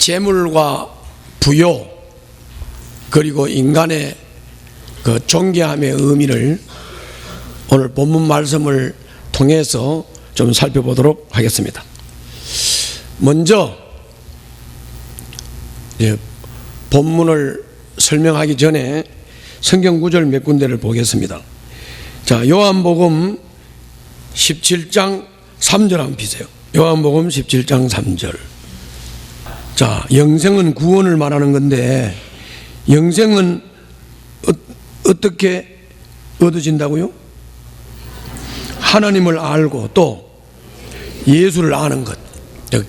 재물과 부요 그리고 인간의 그 존귀함의 의미를 오늘 본문 말씀을 통해서 좀 살펴보도록 하겠습니다. 먼저 본문을 설명하기 전에 성경 구절 몇 군데를 보겠습니다. 자, 요한복음 17장 3절 한번 보세요. 요한복음 17장 3절. 자, 영생은 구원을 말하는 건데 영생은 어떻게 얻어진다고요? 하나님을 알고 또 예수를 아는 것.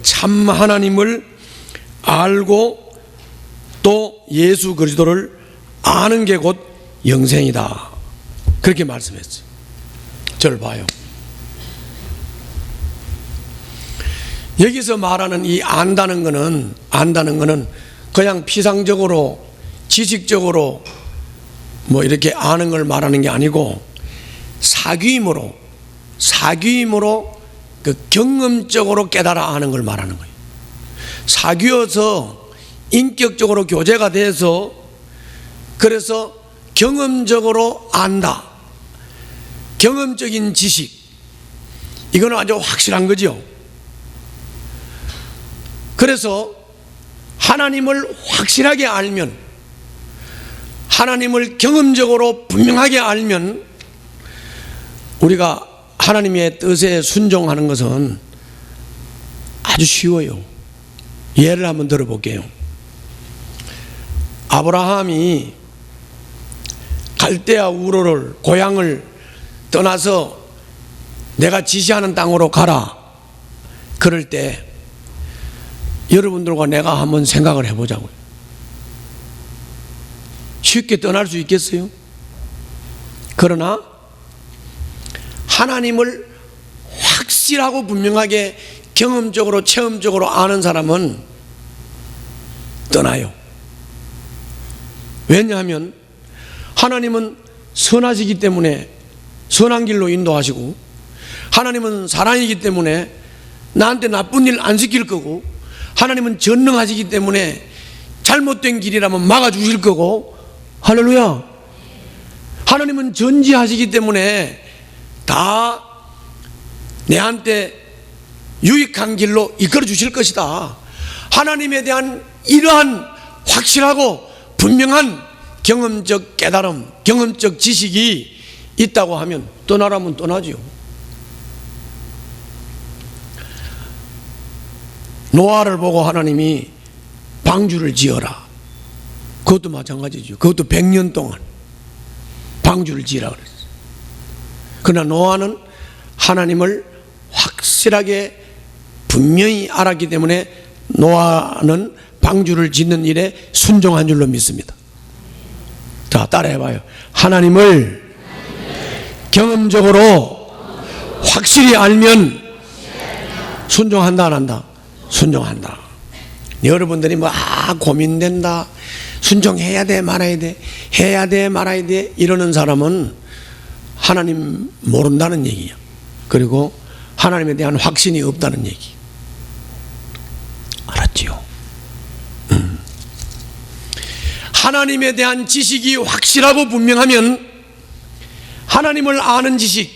참 하나님을 알고 또 예수 그리스도를 아는 게 곧 영생이다. 그렇게 말씀했어요. 저를 봐요. 여기서 말하는 이 안다는 거는 그냥 피상적으로 지식적으로 뭐 이렇게 아는 걸 말하는 게 아니고 사귀임으로 그 경험적으로 깨달아 아는 걸 말하는 거예요. 사귀어서 인격적으로 교제가 돼서 그래서 경험적으로 안다. 경험적인 지식. 이거는 아주 확실한 거죠. 그래서 하나님을 확실하게 알면, 하나님을 경험적으로 분명하게 알면 우리가 하나님의 뜻에 순종하는 것은 아주 쉬워요. 예를 한번 들어볼게요. 아브라함이 갈대아 우르를 고향을 떠나서 내가 지시하는 땅으로 가라. 그럴 때 여러분들과 내가 한번 생각을 해보자고요. 쉽게 떠날 수 있겠어요? 그러나 하나님을 확실하고 분명하게 경험적으로 체험적으로 아는 사람은 떠나요. 왜냐하면 하나님은 선하시기 때문에 선한 길로 인도하시고, 하나님은 사랑이기 때문에 나한테 나쁜 일 안 시킬 거고, 하나님은 전능하시기 때문에 잘못된 길이라면 막아주실 거고, 할렐루야. 하나님은 전지하시기 때문에 다 내한테 유익한 길로 이끌어 주실 것이다. 하나님에 대한 이러한 확실하고 분명한 경험적 깨달음, 경험적 지식이 있다고 하면 떠나라면 떠나지요. 노아를 보고 하나님이 방주를 지어라. 그것도 마찬가지죠. 그것도 100년 동안 방주를 지으라 그랬어요. 그러나 노아는 하나님을 확실하게 분명히 알았기 때문에 노아는 방주를 짓는 일에 순종한 줄로 믿습니다. 자, 따라해봐요. 하나님을 경험적으로 확실히 알면 순종한다, 안 한다? 순종한다. 여러분들이 뭐 고민된다, 순종해야 돼 말아야 돼, 해야 돼 말아야 돼 이러는 사람은 하나님 모른다는 얘기야. 그리고 하나님에 대한 확신이 없다는 얘기. 알았지요? 하나님에 대한 지식이 확실하고 분명하면 하나님을 아는 지식,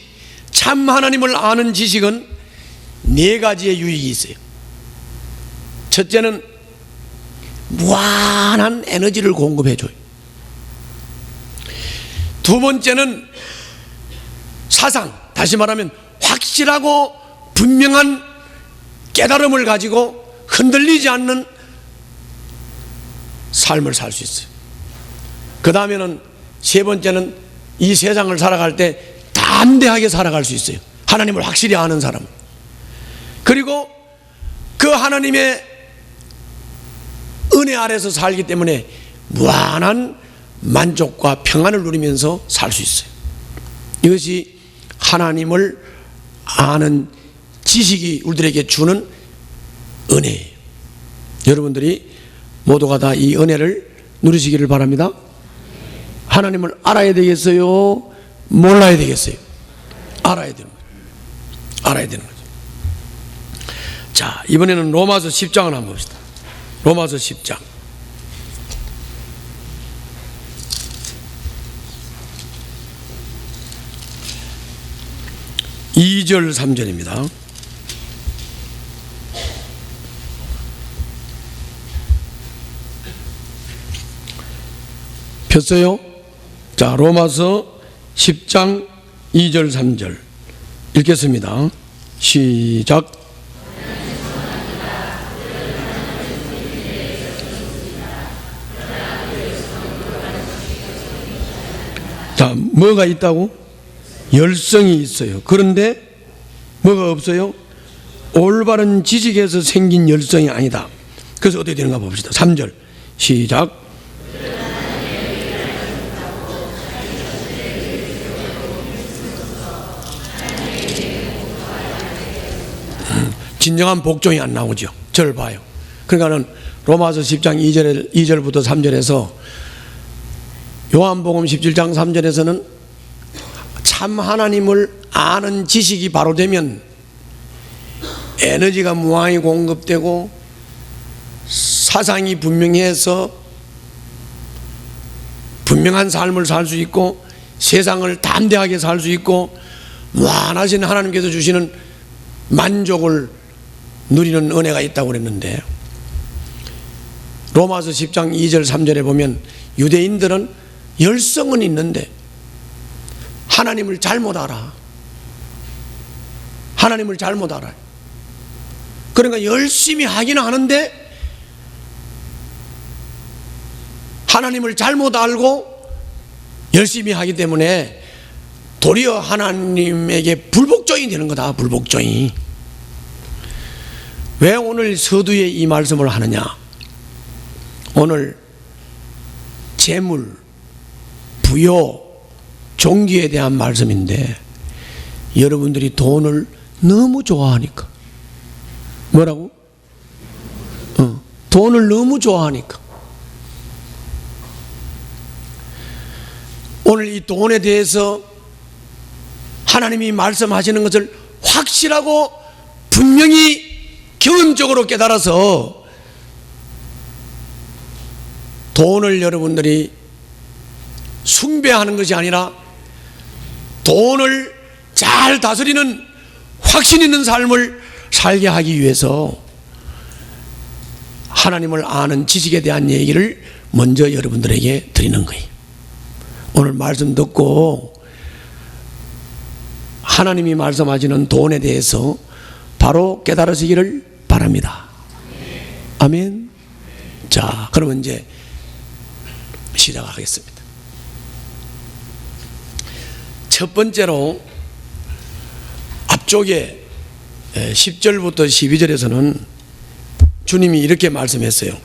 참 하나님을 아는 지식은 4가지의 유익이 있어요. 첫째는 무한한 에너지를 공급해줘요. 두 번째는 사상, 다시 말하면 확실하고 분명한 깨달음을 가지고 흔들리지 않는 삶을 살 수 있어요. 그 다음에는 세 번째는 이 세상을 살아갈 때 담대하게 살아갈 수 있어요. 하나님을 확실히 아는 사람. 그리고 그 하나님의 은혜 아래서 살기 때문에 무한한 만족과 평안을 누리면서 살 수 있어요. 이것이 하나님을 아는 지식이 우리들에게 주는 은혜예요. 여러분들이 모두가 다 이 은혜를 누리시기를 바랍니다. 하나님을 알아야 되겠어요? 몰라야 되겠어요? 알아야 되는 거예요. 알아야 되는 거죠. 자, 이번에는 로마서 10장을 한번 봅시다. 로마서 10장 2절 3절입니다. 폈어요? 자, 로마서 10장 2절 3절 읽겠습니다. 시작. 자, 뭐가 있다고? 열성이 있어요. 그런데 뭐가 없어요? 올바른 지식에서 생긴 열성이 아니다. 그래서 어떻게 되는가 봅시다. 3절 시작. 진정한 복종이 안 나오죠. 저를 봐요. 그러니까는 로마서 10장 2절부터 3절에서 요한복음 17장 3절에서는 참 하나님을 아는 지식이 바로 되면 에너지가 무한히 공급되고 사상이 분명해서 분명한 삶을 살 수 있고 세상을 담대하게 살 수 있고 무한하신 하나님께서 주시는 만족을 누리는 은혜가 있다고 그랬는데, 로마서 10장 2절 3절에 보면 유대인들은 열성은 있는데 하나님을 잘못 알아. 하나님을 잘못 알아요. 그러니까 열심히 하기는 하는데 하나님을 잘못 알고 열심히 하기 때문에 도리어 하나님에게 불복종이 되는 거다. 불복종이. 왜 오늘 서두에 이 말씀을 하느냐? 오늘 재물, 부요, 종기에 대한 말씀인데 여러분들이 돈을 너무 좋아하니까. 뭐라고? 돈을 너무 좋아하니까. 오늘 이 돈에 대해서 하나님이 말씀하시는 것을 확실하고 분명히 경험적으로 깨달아서 돈을 여러분들이 숭배하는 것이 아니라 돈을 잘 다스리는 확신 있는 삶을 살게 하기 위해서 하나님을 아는 지식에 대한 얘기를 먼저 여러분들에게 드리는 거예요. 오늘 말씀 듣고 하나님이 말씀하시는 돈에 대해서 바로 깨달으시기를 바랍니다. 아멘. 자, 그러면 이제 시작하겠습니다. 첫 번째로 앞쪽에 10절부터 12절에서는 주님이 이렇게 말씀했어요.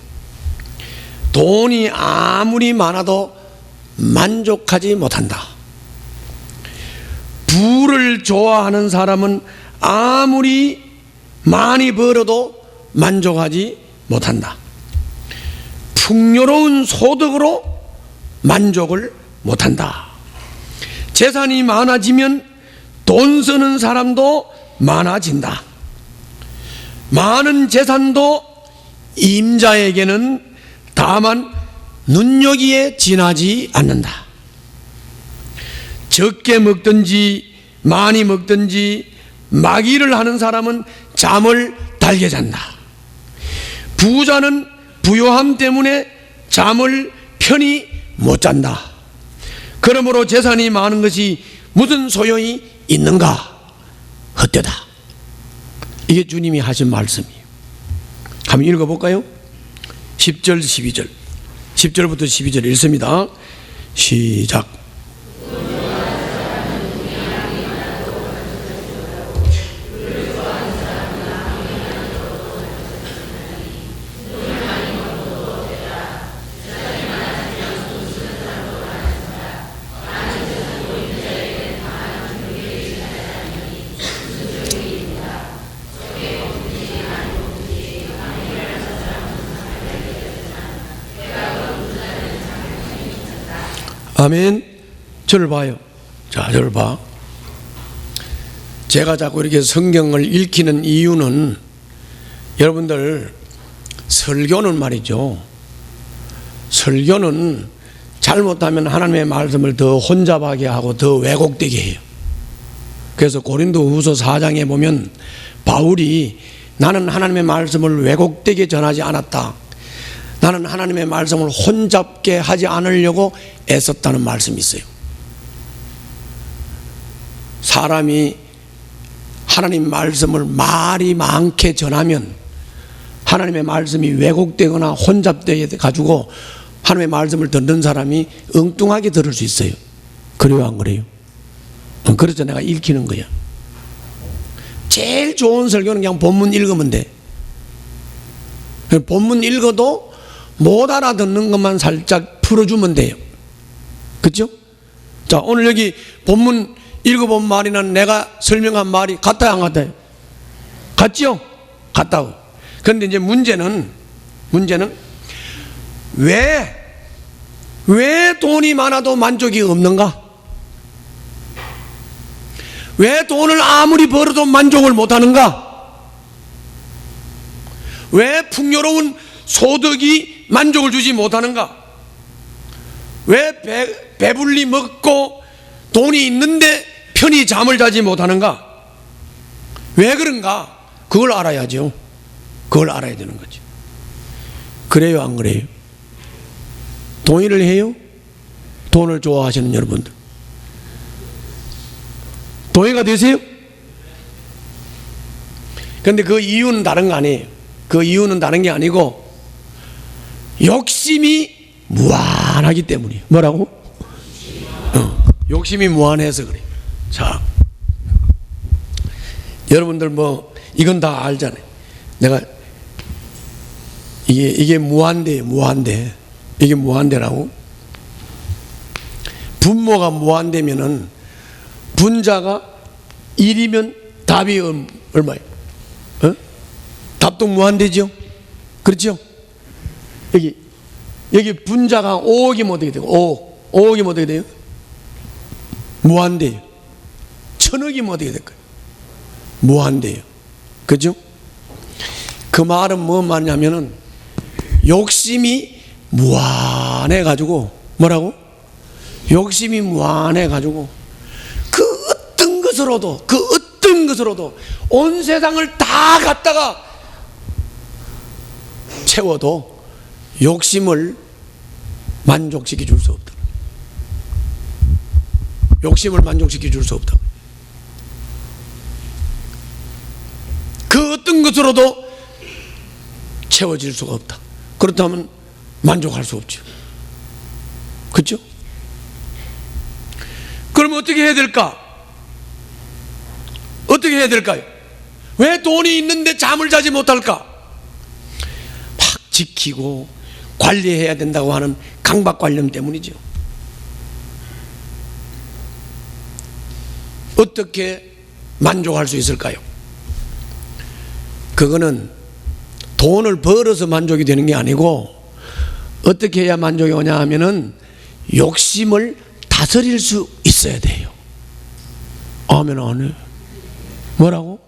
돈이 아무리 많아도 만족하지 못한다. 부를 좋아하는 사람은 아무리 많이 벌어도 만족하지 못한다. 풍요로운 소득으로 만족을 못한다. 재산이 많아지면 돈 쓰는 사람도 많아진다. 많은 재산도 임자에게는 다만 눈여기에 지나지 않는다. 적게 먹든지 많이 먹든지 마귀를 하는 사람은 잠을 달게 잔다. 부자는 부요함 때문에 잠을 편히 못 잔다. 그러므로 재산이 많은 것이 무슨 소용이 있는가? 헛되다. 이게 주님이 하신 말씀이에요. 한번 읽어볼까요? 10절 12절 10절부터 12절 읽습니다. 시작. 아멘. 저를 봐요. 자, 저를 봐. 제가 자꾸 이렇게 성경을 읽히는 이유는 여러분들 설교는 말이죠. 설교는 잘못하면 하나님의 말씀을 더 혼잡하게 하고 더 왜곡되게 해요. 그래서 고린도후서 4장에 보면 바울이 나는 하나님의 말씀을 왜곡되게 전하지 않았다. 나는 하나님의 말씀을 혼잡게 하지 않으려고 애썼다는 말씀이 있어요. 사람이 하나님 말씀을 말이 많게 전하면 하나님의 말씀이 왜곡되거나 혼잡되게 가지고 하나님의 말씀을 듣는 사람이 엉뚱하게 들을 수 있어요. 그래요, 안 그래요? 그래서 내가 읽히는 거야. 제일 좋은 설교는 그냥 본문 읽으면 돼. 본문 읽어도 못 알아듣는 것만 살짝 풀어주면 돼요. 그렇죠? 자, 오늘 여기 본문 읽어본 말이나 내가 설명한 말이 같아요, 안 같아요? 같죠? 같다고. 그런데 이제 문제는 왜 돈이 많아도 만족이 없는가? 왜 돈을 아무리 벌어도 만족을 못하는가? 왜 풍요로운 소득이 만족을 주지 못하는가? 왜 배불리 먹고 돈이 있는데 편히 잠을 자지 못하는가? 왜 그런가? 그걸 알아야죠. 그걸 알아야 되는 거죠. 그래요, 안 그래요? 동의를 해요? 돈을 좋아하시는 여러분들 동의가 되세요? 그런데 그 이유는 다른 거 아니에요. 그 이유는 다른 게 아니고 욕심이 무한하기 때문이에요. 뭐라고? 욕심이 무한해서 그래요. 자, 여러분들 뭐 이건 다 알잖아요. 내가 이게 무한대예요. 무한대. 이게 무한대라고. 분모가 무한대면은 분자가 1이면 답이 얼마예요? 답도 무한대죠? 그렇죠? 여기 분자가 5억이면 어떻게 돼요? 5억이면 어떻게 돼요? 무한대예요. 1000억이면 어떻게 될까요? 무한대예요. 그죠? 그 말은 뭔 말이냐면은 욕심이 무한해가지고 뭐라고? 욕심이 무한해가지고 그 어떤 것으로도 온 세상을 다 갖다가 채워도 욕심을 만족시켜 줄 수 없다. 욕심을 만족시켜 줄 수 없다. 그 어떤 것으로도 채워질 수가 없다. 그렇다면 만족할 수 없죠. 그렇죠? 그럼 어떻게 해야 될까? 어떻게 해야 될까요? 왜 돈이 있는데 잠을 자지 못할까? 막 지키고 관리해야 된다고 하는 강박관념 때문이죠. 어떻게 만족할 수 있을까요? 그거는 돈을 벌어서 만족이 되는 게 아니고 어떻게 해야 만족이 오냐 하면은 욕심을 다스릴 수 있어야 돼요. 아멘, 안 해? 뭐라고?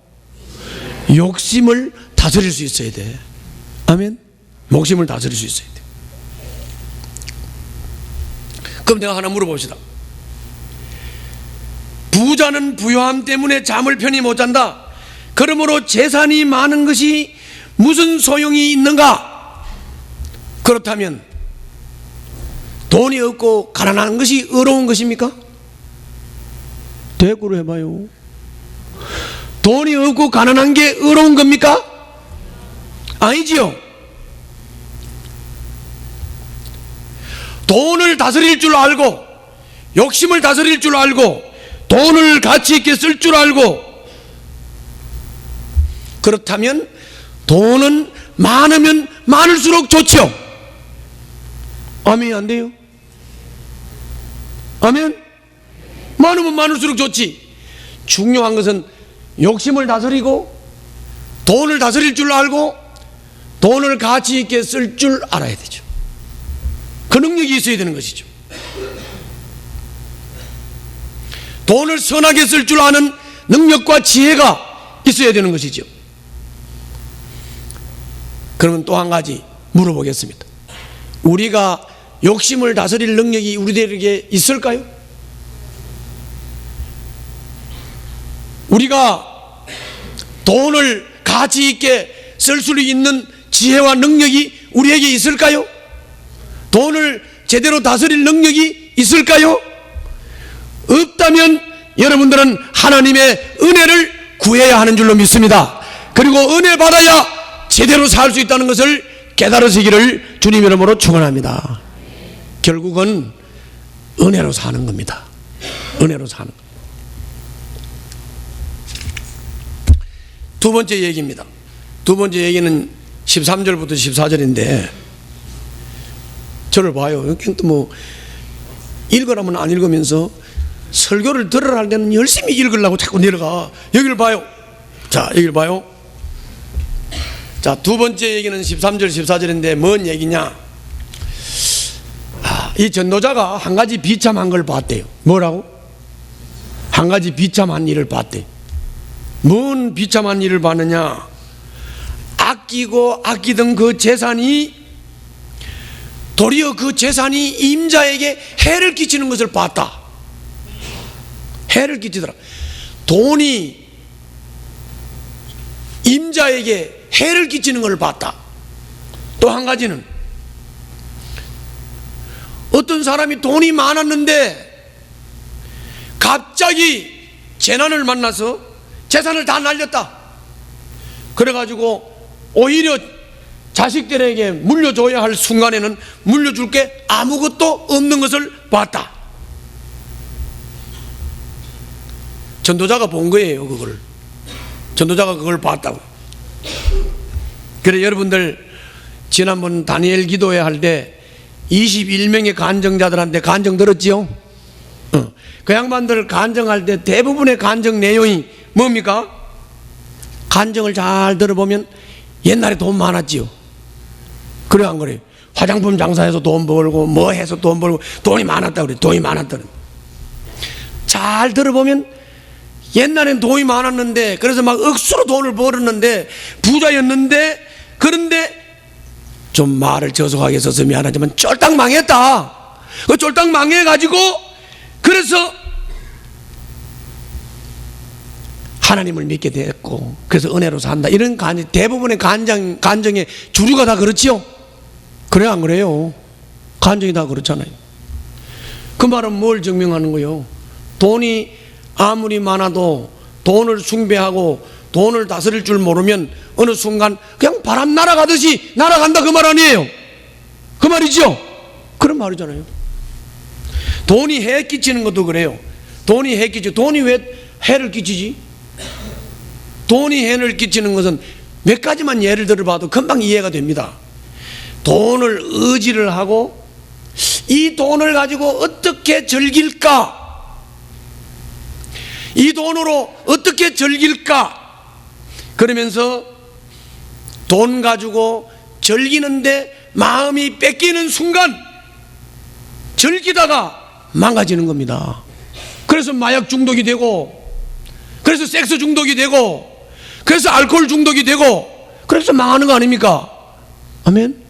욕심을 다스릴 수 있어야 돼. 아멘? 욕심을 다스릴 수 있어야 돼. 그럼 내가 하나 물어봅시다. 부자는 부요함 때문에 잠을 편히 못 잔다. 그러므로 재산이 많은 것이 무슨 소용이 있는가? 그렇다면 돈이 없고 가난한 것이 의로운 것입니까? 대꾸를 해봐요. 돈이 없고 가난한 게 의로운 겁니까? 아니지요. 돈을 다스릴 줄 알고 욕심을 다스릴 줄 알고 돈을 가치 있게 쓸 줄 알고 그렇다면 돈은 많으면 많을수록 좋죠. 아멘, 안 돼요? 아멘? 많으면 많을수록 좋지. 중요한 것은 욕심을 다스리고 돈을 다스릴 줄 알고 돈을 가치 있게 쓸 줄 알아야 되죠. 그 능력이 있어야 되는 것이죠. 돈을 선하게 쓸 줄 아는 능력과 지혜가 있어야 되는 것이죠. 그러면 또 한 가지 물어보겠습니다. 우리가 욕심을 다스릴 능력이 우리들에게 있을까요? 우리가 돈을 가치 있게 쓸 수 있는 지혜와 능력이 우리에게 있을까요? 돈을 제대로 다스릴 능력이 있을까요? 없다면 여러분들은 하나님의 은혜를 구해야 하는 줄로 믿습니다. 그리고 은혜 받아야 제대로 살 수 있다는 것을 깨달으시기를 주님 이름으로 축원합니다. 결국은 은혜로 사는 겁니다. 은혜로 사는 것. 두 번째 얘기입니다. 두 번째 얘기는 13절부터 14절인데 저를 봐요. 여기 또 뭐 읽으라면 안 읽으면서 설교를 들으라 할 때는 열심히 읽으려고 자꾸 내려가. 여기를 봐요. 자, 여기를 봐요. 자, 두 번째 얘기는 13절 14절인데 뭔 얘기냐? 이 전도자가 한 가지 비참한 걸 봤대요. 뭐라고? 한 가지 비참한 일을 봤대. 뭔 비참한 일을 봤느냐? 아끼고 아끼던 그 재산이 도리어 그 재산이 임자에게 해를 끼치는 것을 봤다. 해를 끼치더라. 돈이 임자에게 해를 끼치는 것을 봤다. 또 한 가지는 어떤 사람이 돈이 많았는데 갑자기 재난을 만나서 재산을 다 날렸다. 그래가지고 오히려 자식들에게 물려줘야 할 순간에는 물려줄 게 아무것도 없는 것을 봤다. 전도자가 본 거예요. 그걸 전도자가 그걸 봤다고. 그래 여러분들 지난번 다니엘 기도회 할 때 21명의 간정자들한테 간정 들었지요? 그 양반들 간정할 때 대부분의 간정 내용이 뭡니까? 간정을 잘 들어보면 옛날에 돈 많았지요. 그래 안 그래요? 화장품 장사해서 돈 벌고 뭐 해서 돈 벌고 돈이 많았다 그래. 돈이 많았다 그래. 잘 들어보면 옛날엔 돈이 많았는데 그래서 막 억수로 돈을 벌었는데 부자였는데 그런데 좀 말을 저속하게 써서 미안하지만 쫄딱 망했다. 그 쫄딱 망해가지고 그래서 하나님을 믿게 됐고 그래서 은혜로 산다. 이런 대부분의 간정의 주류가 다 그렇지요. 그래 안 그래요? 간정이 다 그렇잖아요. 그 말은 뭘 증명하는 거예요? 돈이 아무리 많아도 돈을 숭배하고 돈을 다스릴 줄 모르면 어느 순간 그냥 바람 날아가듯이 날아간다 그 말 아니에요? 그 말이죠? 그런 말이잖아요. 돈이 해 끼치는 것도 그래요. 돈이 해 끼치. 돈이 왜 해를 끼치지? 돈이 해를 끼치는 것은 몇 가지만 예를 들어봐도 금방 이해가 됩니다. 돈을 의지를 하고 이 돈을 가지고 어떻게 즐길까? 이 돈으로 어떻게 즐길까? 그러면서 돈 가지고 즐기는데 마음이 뺏기는 순간 즐기다가 망가지는 겁니다. 그래서 마약 중독이 되고 그래서 섹스 중독이 되고 그래서 알코올 중독이 되고 그래서 망하는 거 아닙니까? 아멘?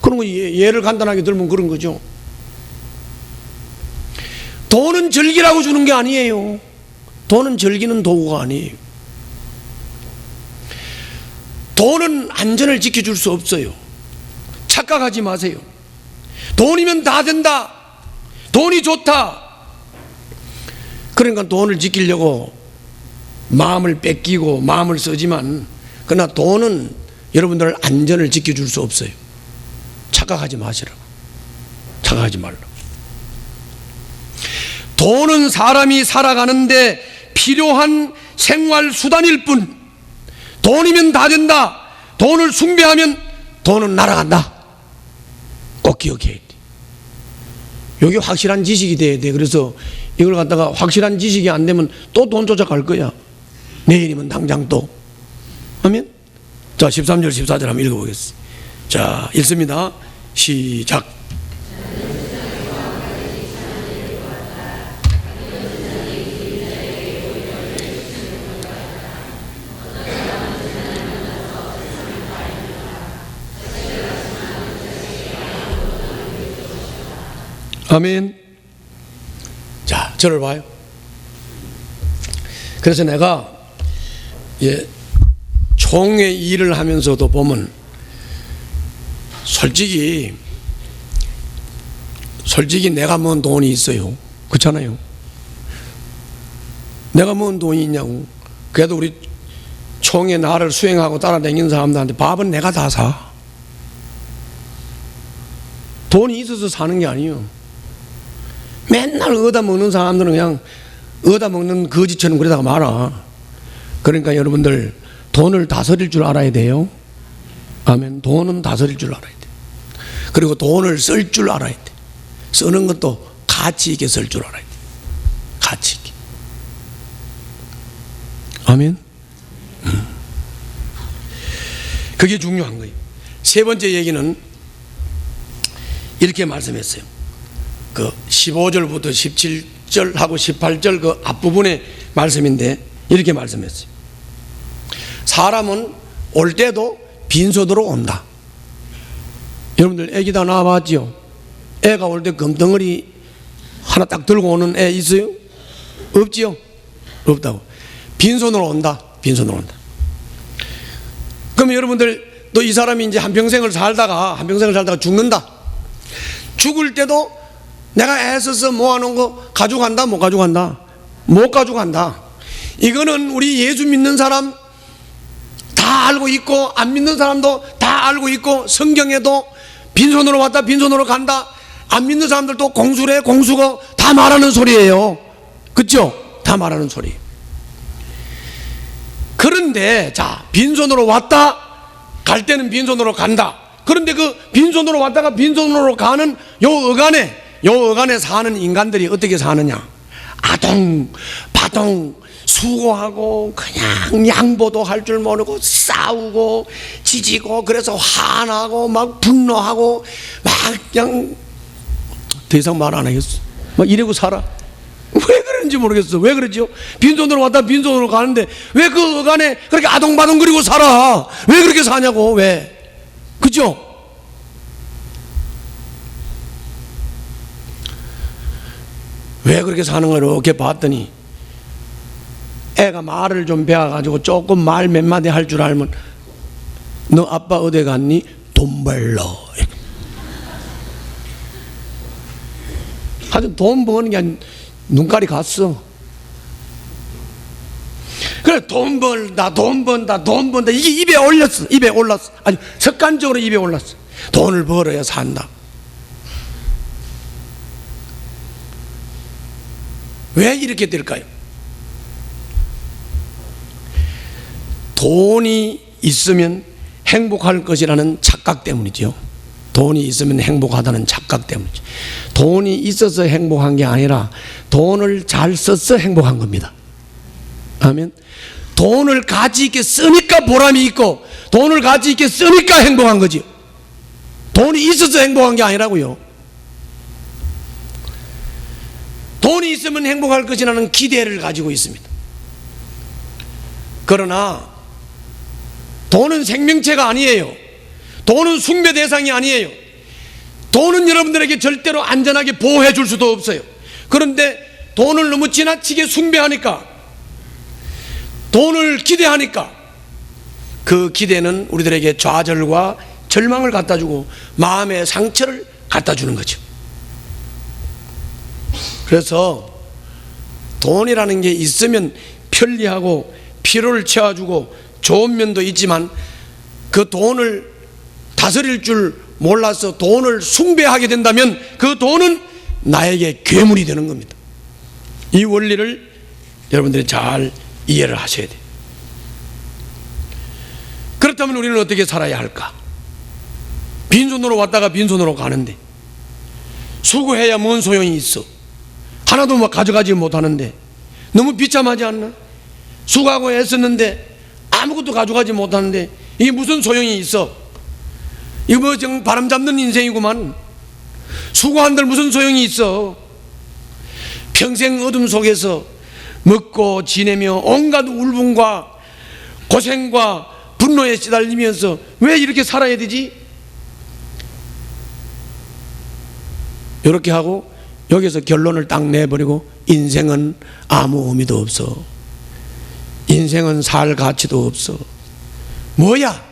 그런 거 예를 간단하게 들면 그런 거죠. 돈은 즐기라고 주는 게 아니에요. 돈은 즐기는 도구가 아니에요. 돈은 안전을 지켜줄 수 없어요. 착각하지 마세요. 돈이면 다 된다. 돈이 좋다. 그러니까 돈을 지키려고 마음을 뺏기고 마음을 쓰지만 그러나 돈은 여러분들 안전을 지켜줄 수 없어요. 착각하지 마시라고. 착각하지 말라고. 돈은 사람이 살아가는데 필요한 생활 수단일 뿐 돈이면 다 된다. 돈을 숭배하면 돈은 날아간다. 꼭 기억해야 돼. 여기 확실한 지식이 돼야 돼. 그래서 이걸 갖다가 확실한 지식이 안 되면 또 돈 쫓아갈 거야. 내일이면 당장 또. 아멘? 자, 13절 14절 한번 읽어보겠습니다. 자, 읽습니다. 시작. 아멘. 자, 저를 봐요. 그래서 내가 총회 일을 하면서도 보면 솔직히 내가 뭔 돈이 있어요. 그렇잖아요. 내가 뭔 돈이 있냐고. 그래도 우리 총회 나를 수행하고 따라다니는 사람들한테 밥은 내가 다 사. 돈이 있어서 사는 게 아니에요. 맨날 얻어먹는 사람들은 그냥 얻어먹는 거지처럼 그러다가 말아. 그러니까 여러분들 돈을 다스릴 줄 알아야 돼요. 아멘. 돈은 다스릴 줄 알아야 돼. 그리고 돈을 쓸 줄 알아야 돼. 쓰는 것도 가치 있게 쓸 줄 알아야 돼. 가치 있게. 아멘. 그게 중요한 거예요. 세 번째 얘기는 이렇게 말씀했어요. 그 15절부터 17절하고 18절 그 앞부분의 말씀인데 이렇게 말씀했어요. 사람은 올 때도 빈손으로 온다. 여러분들 애기 다 낳아봤지요? 애가 올 때 금덩어리 하나 딱 들고 오는 애 있어요? 없지요? 없다고. 빈손으로 온다. 빈손으로 온다. 그럼 여러분들 또 이 사람이 이제 한평생을 살다가 죽는다. 죽을 때도 내가 애써서 모아놓은 거 가져간다? 못 가져간다? 못 가져간다. 이거는 우리 예수 믿는 사람 다 알고 있고 안 믿는 사람도 다 알고 있고 성경에도 빈손으로 왔다 빈손으로 간다 안 믿는 사람들도 공수래 공수고 다 말하는 소리예요. 그렇죠? 다 말하는 소리. 그런데 자 빈손으로 왔다 갈 때는 빈손으로 간다. 그런데 그 빈손으로 왔다가 빈손으로 가는 요 어간에 사는 인간들이 어떻게 사느냐. 아동바동 수고하고 그냥 양보도 할 줄 모르고 싸우고 지지고 그래서 화나고 막 분노하고 막 그냥 더 이상 말 안 하겠어. 막 이러고 살아. 왜 그런지 모르겠어. 왜 그러지요? 빈손으로 왔다 빈손으로 가는데 왜 그 어간에 그렇게 아동바동 그리고 살아? 왜 그렇게 사냐고. 왜? 그죠? 왜 그렇게 사는 걸 이렇게 봤더니 애가 말을 좀 배워가지고 조금 말 몇 마디 할 줄 알면 너 아빠 어디 갔니? 돈 벌러. 하여튼 돈 버는 게 아니라 눈깔이 갔어. 그래 돈 벌다 돈 번다 돈 번다 이게 입에 올랐어. 입에 올랐어. 아니 습관적으로 입에 올랐어. 돈을 벌어야 산다. 왜 이렇게 될까요? 돈이 있으면 행복할 것이라는 착각 때문이죠. 돈이 있으면 행복하다는 착각 때문이죠. 돈이 있어서 행복한 게 아니라 돈을 잘 써서 행복한 겁니다. 아멘. 돈을 가치 있게 쓰니까 보람이 있고 돈을 가치 있게 쓰니까 행복한 거죠. 돈이 있어서 행복한 게 아니라고요. 돈이 있으면 행복할 것이라는 기대를 가지고 있습니다. 그러나 돈은 생명체가 아니에요. 돈은 숭배 대상이 아니에요. 돈은 여러분들에게 절대로 안전하게 보호해 줄 수도 없어요. 그런데 돈을 너무 지나치게 숭배하니까 돈을 기대하니까 그 기대는 우리들에게 좌절과 절망을 갖다 주고 마음의 상처를 갖다 주는 거죠. 그래서 돈이라는 게 있으면 편리하고 피로를 채워주고 좋은 면도 있지만 그 돈을 다스릴 줄 몰라서 돈을 숭배하게 된다면 그 돈은 나에게 괴물이 되는 겁니다. 이 원리를 여러분들이 잘 이해를 하셔야 돼요. 그렇다면 우리는 어떻게 살아야 할까? 빈손으로 왔다가 빈손으로 가는데 수고해야 뭔 소용이 있어? 하나도 막 가져가지 못하는데 너무 비참하지 않나? 수고하고 애썼는데 아무것도 가져가지 못하는데 이게 무슨 소용이 있어? 이거 뭐 정 바람 잡는 인생이구만. 수고한들 무슨 소용이 있어? 평생 어둠 속에서 먹고 지내며 온갖 울분과 고생과 분노에 시달리면서 왜 이렇게 살아야 되지? 이렇게 하고 여기서 결론을 딱 내버리고 인생은 아무 의미도 없어. 인생은 살 가치도 없어. 뭐야?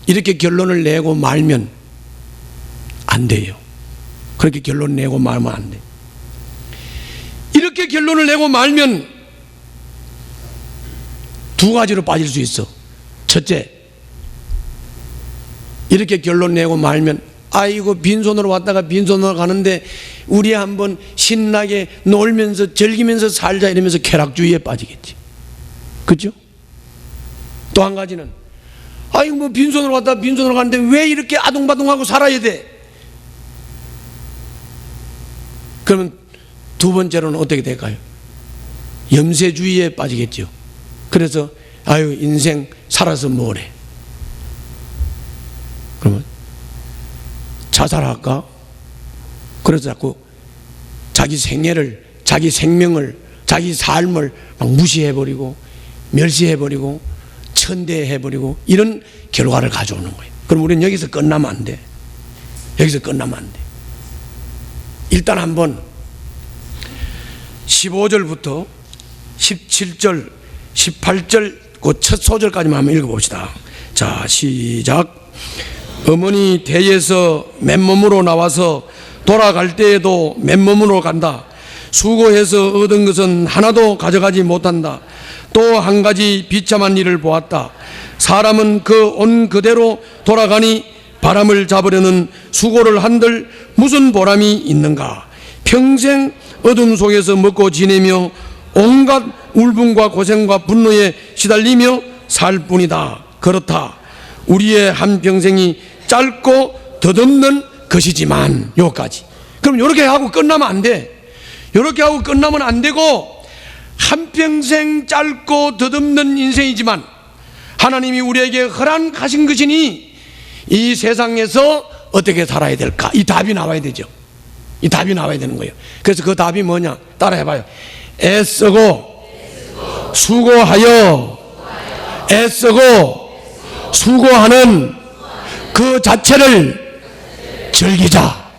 이렇게 결론을 내고 말면 안 돼요. 그렇게 결론 내고 말면 안 돼. 이렇게 결론을 내고 말면 두 가지로 빠질 수 있어. 첫째, 이렇게 결론 내고 말면 아이고 빈손으로 왔다가 빈손으로 가는데 우리 한번 신나게 놀면서 즐기면서 살자 이러면서 쾌락주의에 빠지겠지. 그렇죠? 또 한 가지는 아이고 뭐 빈손으로 왔다가 빈손으로 가는데 왜 이렇게 아둥바둥하고 살아야 돼? 그러면 두 번째로는 어떻게 될까요? 염세주의에 빠지겠죠. 그래서 아유 인생 살아서 뭐래? 그러면 자살할까? 그래서 자꾸 자기 생애를, 자기 생명을, 자기 삶을 막 무시해버리고 멸시해버리고 천대해버리고 이런 결과를 가져오는 거예요. 그럼 우리는 여기서 끝나면 안 돼. 여기서 끝나면 안 돼. 일단 한번 15절부터 17절, 18절 그 첫 소절까지만 한번 읽어봅시다. 자, 시작. 어머니 태에서 맨몸으로 나와서 돌아갈 때에도 맨몸으로 간다. 수고해서 얻은 것은 하나도 가져가지 못한다. 또 한 가지 비참한 일을 보았다. 사람은 그 온 그대로 돌아가니 바람을 잡으려는 수고를 한들 무슨 보람이 있는가. 평생 어둠 속에서 먹고 지내며 온갖 울분과 고생과 분노에 시달리며 살 뿐이다. 그렇다. 우리의 한평생이 짧고 덧없는 것이지만. 요까지. 그럼 이렇게 하고 끝나면 안 돼. 이렇게 하고 끝나면 안 되고, 한평생 짧고 덧없는 인생이지만 하나님이 우리에게 허락하신 것이니 이 세상에서 어떻게 살아야 될까? 이 답이 나와야 되죠. 이 답이 나와야 되는 거예요. 그래서 그 답이 뭐냐? 따라 해봐요. 애쓰고 수고하여 애쓰고 수고하는 그 자체를 즐기자.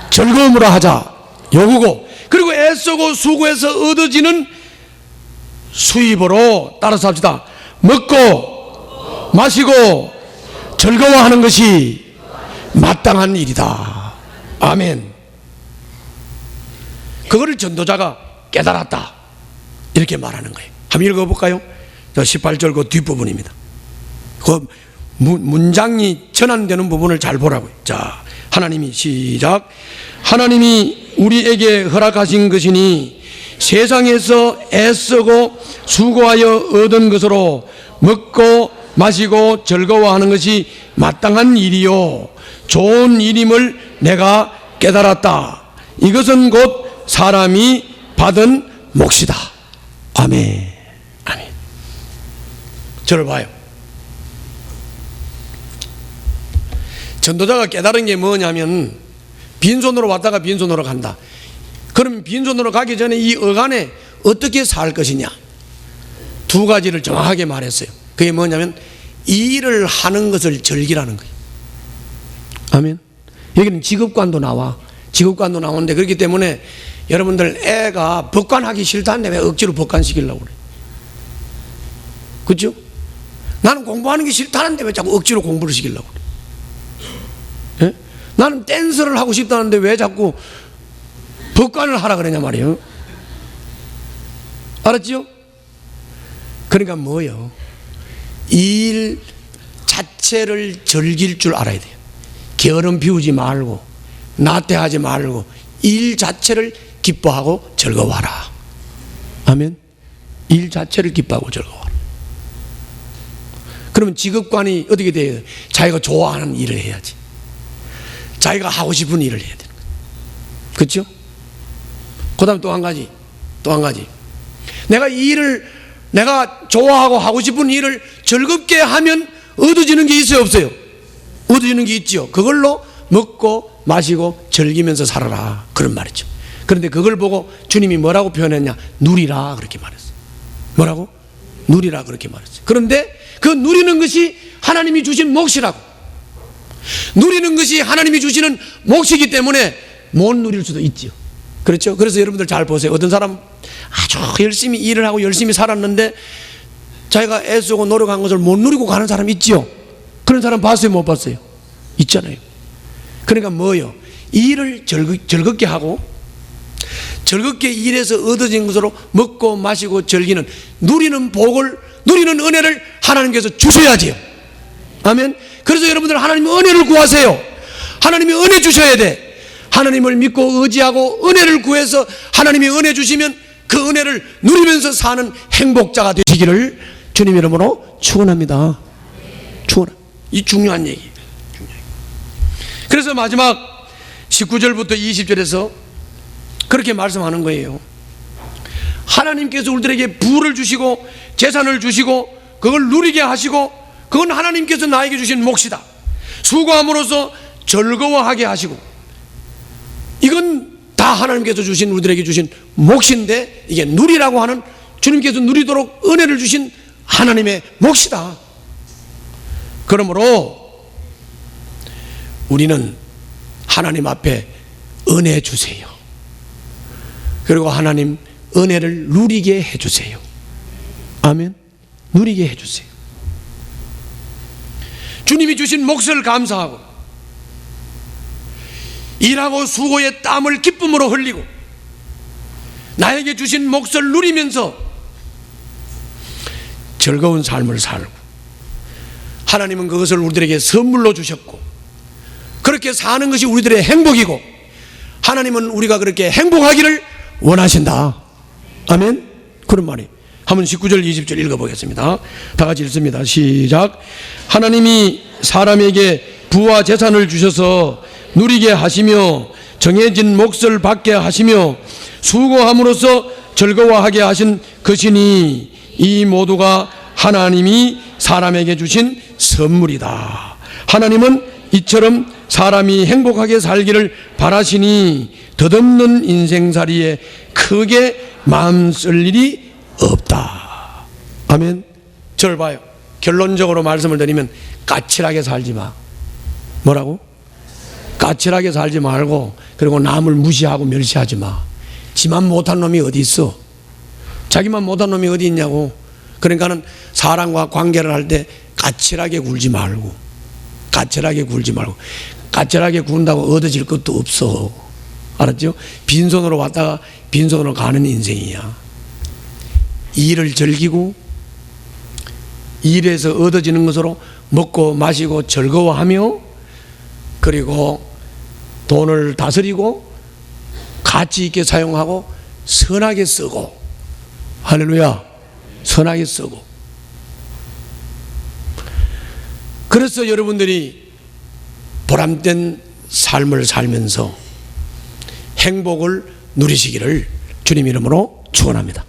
즐거움으로 하자. 요구고, 그리고 애쓰고 수고해서 얻어지는 수입으로 따라서 합시다. 먹고 마시고 즐거워하는 것이 마땅한 일이다. 아멘. 그거를 전도자가 깨달았다. 이렇게 말하는 거예요. 한번 읽어볼까요? 18절 그 뒷부분입니다. 그 문장이 전환되는 부분을 잘 보라고요. 자, 하나님이 시작. 하나님이 우리에게 허락하신 것이니 세상에서 애쓰고 수고하여 얻은 것으로 먹고 마시고 즐거워하는 것이 마땅한 일이요 좋은 일임을 내가 깨달았다. 이것은 곧 사람이 받은 몫이다. 아멘. 아멘. 저를 봐요. 전도자가 깨달은 게 뭐냐면 빈손으로 왔다가 빈손으로 간다. 그럼 빈손으로 가기 전에 이 어간에 어떻게 살 것이냐, 두 가지를 정확하게 말했어요. 그게 뭐냐면 일을 하는 것을 즐기라는 거예요. 아멘. 여기는 직업관도 나와. 직업관도 나오는데, 그렇기 때문에 여러분들 애가 법관하기 싫다는데 왜 억지로 법관시키려고 그래? 그렇죠? 나는 공부하는 게 싫다는데 왜 자꾸 억지로 공부를 시키려고 그래? 예? 나는 댄스를 하고 싶다는데 왜 자꾸 법관을 하라 그러냐 말이에요. 알았지요? 그러니까 뭐요? 일 자체를 즐길 줄 알아야 돼요. 게으름 피우지 말고 나태하지 말고 일 자체를 기뻐하고 즐거워하라. 아멘. 일 자체를 기뻐하고 즐거워하라. 그러면 직업관이 어떻게 돼요? 자기가 좋아하는 일을 해야지. 자기가 하고 싶은 일을 해야 되는 거예요. 그렇죠? 그 다음에 또 한 가지, 또 한 가지. 내가 이 일을 내가 좋아하고 하고 싶은 일을 즐겁게 하면 얻어지는 게 있어요, 없어요? 얻어지는 게 있죠. 그걸로 먹고 마시고 즐기면서 살아라, 그런 말이죠. 그런데 그걸 보고 주님이 뭐라고 표현했냐? 누리라, 그렇게 말했어요. 뭐라고? 누리라, 그렇게 말했어요. 그런데 그 누리는 것이 하나님이 주신 몫이라고. 누리는 것이 하나님이 주시는 몫이기 때문에 못 누릴 수도 있죠. 그렇죠? 그래서 여러분들 잘 보세요. 어떤 사람 아주 열심히 일을 하고 열심히 살았는데 자기가 애쓰고 노력한 것을 못 누리고 가는 사람 있지요? 그런 사람 봤어요? 못 봤어요? 있잖아요. 그러니까 뭐요? 일을 즐겁게 하고 즐겁게 일해서 얻어진 것으로 먹고 마시고 즐기는, 누리는 복을, 누리는 은혜를 하나님께서 주셔야지요. 아멘. 그래서 여러분들 하나님의 은혜를 구하세요. 하나님이 은혜 주셔야 돼. 하나님을 믿고 의지하고 은혜를 구해서 하나님이 은혜 주시면 그 은혜를 누리면서 사는 행복자가 되시기를 주님 이름으로 축원합니다. 축원합니다. 이 중요한 얘기. 그래서 마지막 19절부터 20절에서 그렇게 말씀하는 거예요. 하나님께서 우리들에게 부를 주시고 재산을 주시고 그걸 누리게 하시고 그건 하나님께서 나에게 주신 몫이다. 수고함으로써 즐거워하게 하시고 이건 다 하나님께서 주신, 우리들에게 주신 몫인데 이게 누리라고 하는, 주님께서 누리도록 은혜를 주신 하나님의 몫이다. 그러므로 우리는 하나님 앞에 은혜 주세요. 그리고 하나님 은혜를 누리게 해주세요. 아멘. 누리게 해주세요. 주님이 주신 몫을 감사하고 일하고 수고의 땀을 기쁨으로 흘리고 나에게 주신 몫을 누리면서 즐거운 삶을 살고, 하나님은 그것을 우리들에게 선물로 주셨고 그렇게 사는 것이 우리들의 행복이고 하나님은 우리가 그렇게 행복하기를 원하신다. 아멘. 그런 말이. 한번 19절 20절 읽어보겠습니다. 다 같이 읽습니다. 시작. 하나님이 사람에게 부와 재산을 주셔서 누리게 하시며 정해진 몫을 받게 하시며 수고함으로써 즐거워하게 하신 것이니 이 모두가 하나님이 사람에게 주신 선물이다. 하나님은 이처럼 사람이 행복하게 살기를 바라시니 덧없는 인생살이에 크게 마음 쓸 일이 없다. 아멘. 저를 봐요. 결론적으로 말씀을 드리면 까칠하게 살지 마. 뭐라고? 까칠하게 살지 말고, 그리고 남을 무시하고 멸시하지 마. 지만 못한 놈이 어디 있어? 자기만 못한 놈이 어디 있냐고. 그러니까는 사람과 관계를 할 때 까칠하게 굴지 말고, 까칠하게 굴지 말고. 까칠하게 군다고 얻어질 것도 없어. 알았죠? 빈손으로 왔다가 빈손으로 가는 인생이야. 일을 즐기고 일에서 얻어지는 것으로 먹고 마시고 즐거워하며, 그리고 돈을 다스리고 가치 있게 사용하고 선하게 쓰고, 할렐루야, 선하게 쓰고. 그래서 여러분들이 보람된 삶을 살면서 행복을 누리시기를 주님 이름으로 축원합니다.